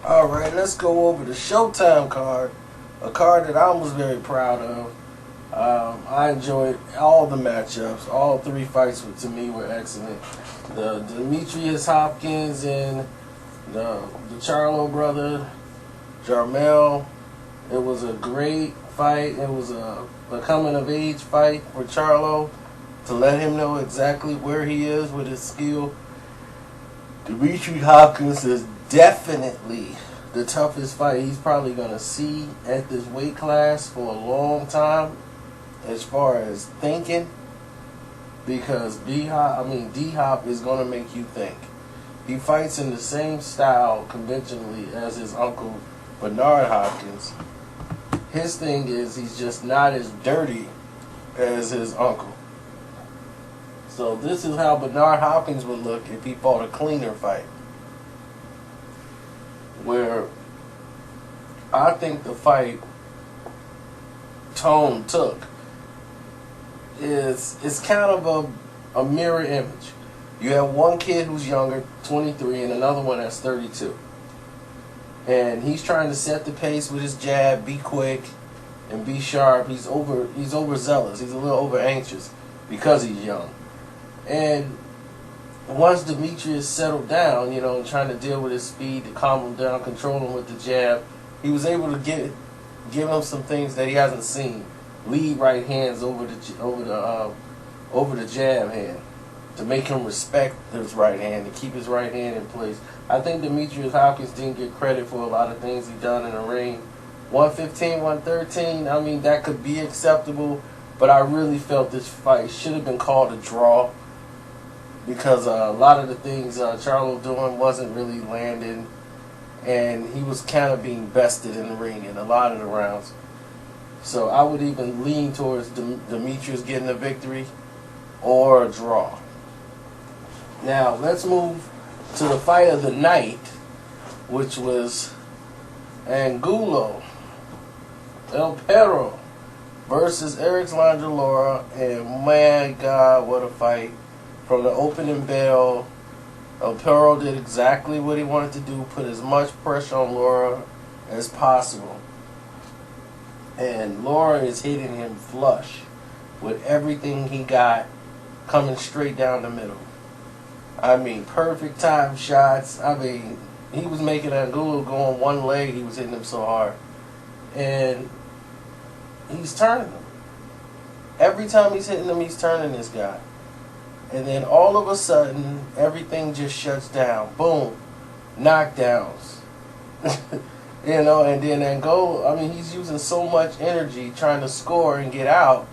Alright, let's go over the Showtime card. A card that I was very proud of. I enjoyed all the matchups. All three fights to me were excellent. The Demetrius Hopkins and the Charlo brother, Jarmel. It was a great fight. It was a coming of age fight for Charlo to let him know exactly where he is with his skill. Demetrius Hopkins is definitely the toughest fight he's probably going to see at this weight class for a long time as far as thinking, because D-Hop is going to make you think. He fights in the same style conventionally as his uncle Bernard Hopkins. His thing is he's just not as dirty as his uncle. So this is how Bernard Hopkins would look if he fought a cleaner fight. Where I think the fight Tone took is kind of a mirror image. You have one kid who's younger, 23, and another one that's 32. And he's trying to set the pace with his jab, be quick, and be sharp. He's overzealous. He's a little over anxious because he's young. And once Demetrius settled down, trying to deal with his speed, to calm him down, control him with the jab, he was able to give him some things that he hasn't seen. Lead right hands over the jab hand to make him respect his right hand, to keep his right hand in place. I think Demetrius Hopkins didn't get credit for a lot of things he done in the ring. 115, 113, that could be acceptable, but I really felt this fight should have been called a draw, because a lot of the things Charlo doing wasn't really landing, and he was kind of being bested in the ring in a lot of the rounds. So I would even lean towards Demetrius getting a victory or a draw. Now let's move to the fight of the night, which was Angulo, El Perro versus Alexander Lara, and my God, what a fight. From the opening bell, El Perro did exactly what he wanted to do, put as much pressure on Lara as possible. And Lara is hitting him flush with everything he got coming straight down the middle. Perfect time shots. He was making Angulo go on one leg. He was hitting him so hard. And he's turning him. Every time he's hitting him, he's turning this guy. And then all of a sudden, everything just shuts down. Boom. Knockdowns. And then Angulo, he's using so much energy trying to score and get out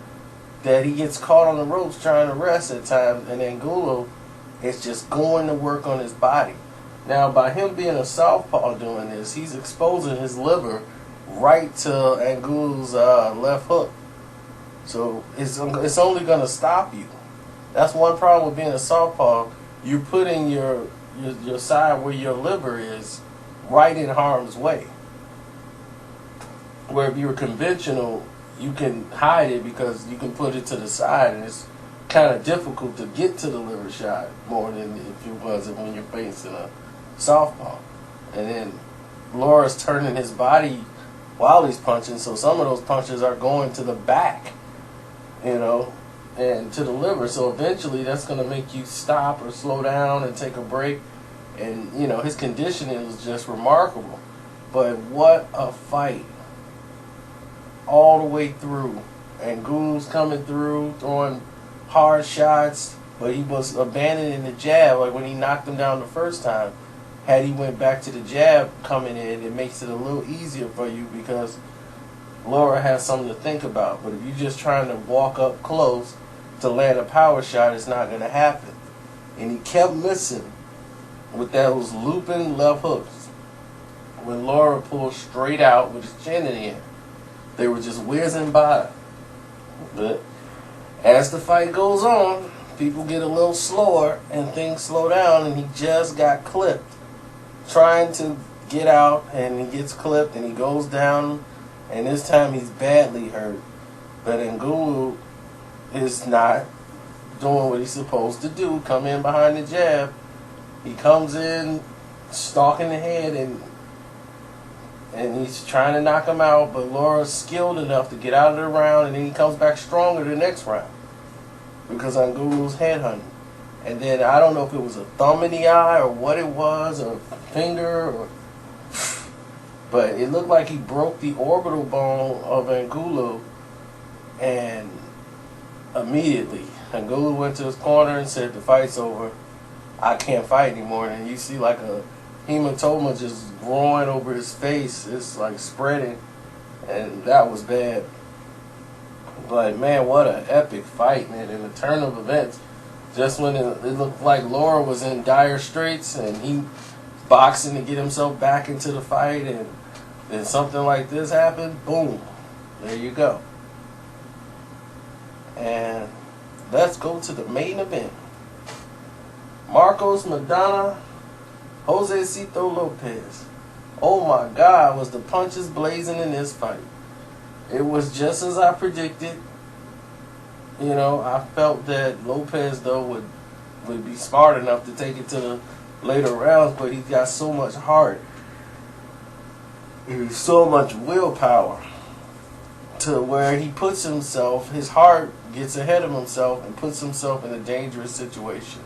that he gets caught on the ropes trying to rest at times. And Angulo is just going to work on his body. Now, by him being a southpaw doing this, he's exposing his liver right to Angulo's left hook. So it's only going to stop you. That's one problem with being a southpaw. You're putting your side where your liver is right in harm's way. Where if you're conventional, you can hide it because you can put it to the side, and it's kind of difficult to get to the liver shot more than if it was when you're facing a southpaw. And then Lara's turning his body while he's punching, so some of those punches are going to the back, and to the liver. So eventually that's going to make you stop or slow down and take a break. And, his conditioning was just remarkable. But what a fight. All the way through. Angulo's coming through, throwing hard shots, but he was abandoning the jab. Like when he knocked him down the first time, had he went back to the jab coming in, it makes it a little easier for you because Lara has something to think about. But if you're just trying to walk up close to land a power shot, it's not going to happen. And he kept missing with those looping left hooks. When Lara pulled straight out with his chin in the air, they were just whizzing by. But as the fight goes on, people get a little slower and things slow down, and he just got clipped trying to get out, and he gets clipped and he goes down, and this time he's badly hurt. But Angulo is not doing what he's supposed to do, come in behind the jab. He comes in stalking the head, and and he's trying to knock him out, but Lara's skilled enough to get out of the round, and then he comes back stronger the next round because Angulo's headhunting. And then I don't know if it was a thumb in the eye or what it was, or a finger, but it looked like he broke the orbital bone of Angulo, and immediately Angulo went to his corner and said, "The fight's over. I can't fight anymore." And you see like a hematoma just growing over his face. It's like spreading, and that was bad. But man, what an epic fight, man! In the turn of events, just when it looked like Lara was in dire straits and he boxing to get himself back into the fight, and then something like this happened, boom, there you go. And let's go to the main event. Marcos Maidana, Josecito Lopez. Oh my God, was the punches blazing in this fight. It was just as I predicted. You know, I felt that Lopez, though, would be smart enough to take it to the later rounds, but he's got so much heart. There's so much willpower to where he puts himself, his heart gets ahead of himself and puts himself in a dangerous situation.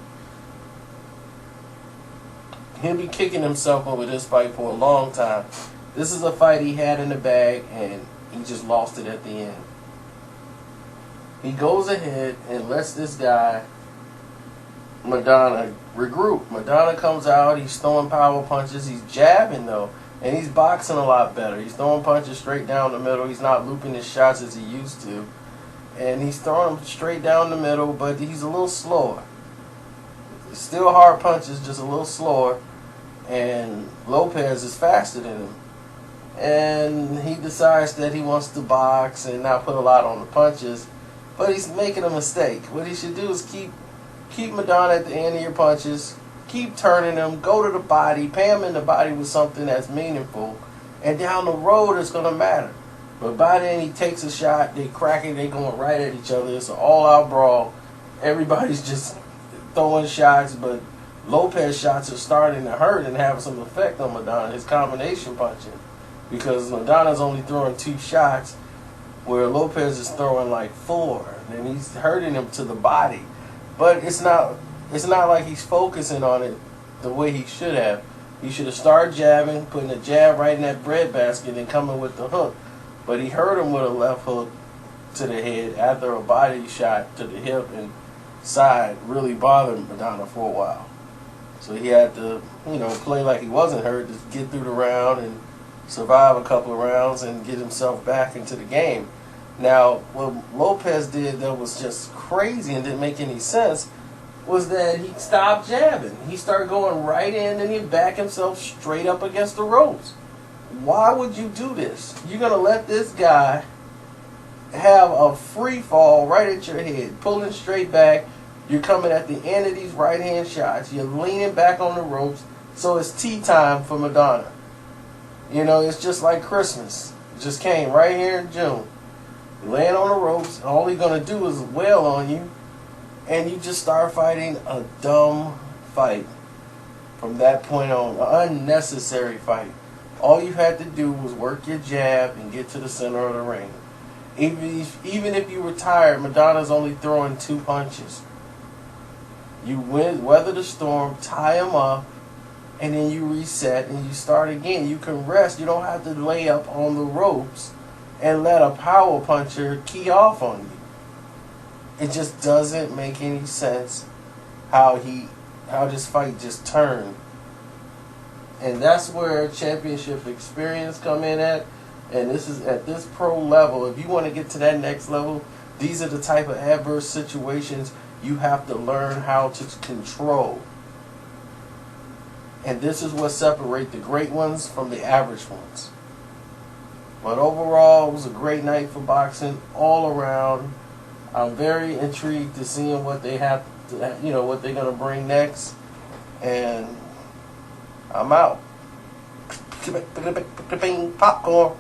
He'll be kicking himself over this fight for a long time. This is a fight he had in the bag, and he just lost it at the end. He goes ahead and lets this guy, Maidana, regroup. Maidana comes out, he's throwing power punches, he's jabbing though, and he's boxing a lot better. He's throwing punches straight down the middle, he's not looping his shots as he used to. And he's throwing them straight down the middle, but he's a little slower. Still hard punches, just a little slower, and Lopez is faster than him. And he decides that he wants to box and not put a lot on the punches, but he's making a mistake. What he should do is keep Maidana at the end of your punches, keep turning him, go to the body, pay him in the body with something that's meaningful, and down the road it's going to matter. But by then he takes a shot, they cracking, they going right at each other. It's an all-out brawl. Everybody's just throwing shots, but Lopez shots are starting to hurt and have some effect on Maidana, his combination punching. Because Maidana's only throwing 2 shots, where Lopez is throwing like 4, and he's hurting him to the body. But it's not like he's focusing on it the way he should have. He should have started jabbing, putting a jab right in that breadbasket and coming with the hook. But he hurt him with a left hook to the head after a body shot to the hip and side really bothered Maidana for a while. So he had to, play like he wasn't hurt, just get through the round and survive a couple of rounds and get himself back into the game. Now, what Lopez did that was just crazy and didn't make any sense was that he stopped jabbing. He started going right in and he backed himself straight up against the ropes. Why would you do this? You're going to let this guy have a free fall right at your head, pulling straight back. You're coming at the end of these right-hand shots. You're leaning back on the ropes. So it's tea time for Maidana. It's just like Christmas. It just came right here in June. You're laying on the ropes. All he's going to do is wail on you. And you just start fighting a dumb fight. From that point on, an unnecessary fight. All you had to do was work your jab and get to the center of the ring. Even if you were tired, Maidana's only throwing 2 punches. You weather the storm, tie him up, and then you reset and you start again. You can rest. You don't have to lay up on the ropes and let a power puncher key off on you. It just doesn't make any sense how this fight just turned. And that's where championship experience come in at. And this is at this pro level. If you want to get to that next level, these are the type of adverse situations you have to learn how to control. And this is what separates the great ones from the average ones. But overall, it was a great night for boxing all around. I'm very intrigued to seeing what they have to, what they're going to bring next. And I'm out. Popcorn.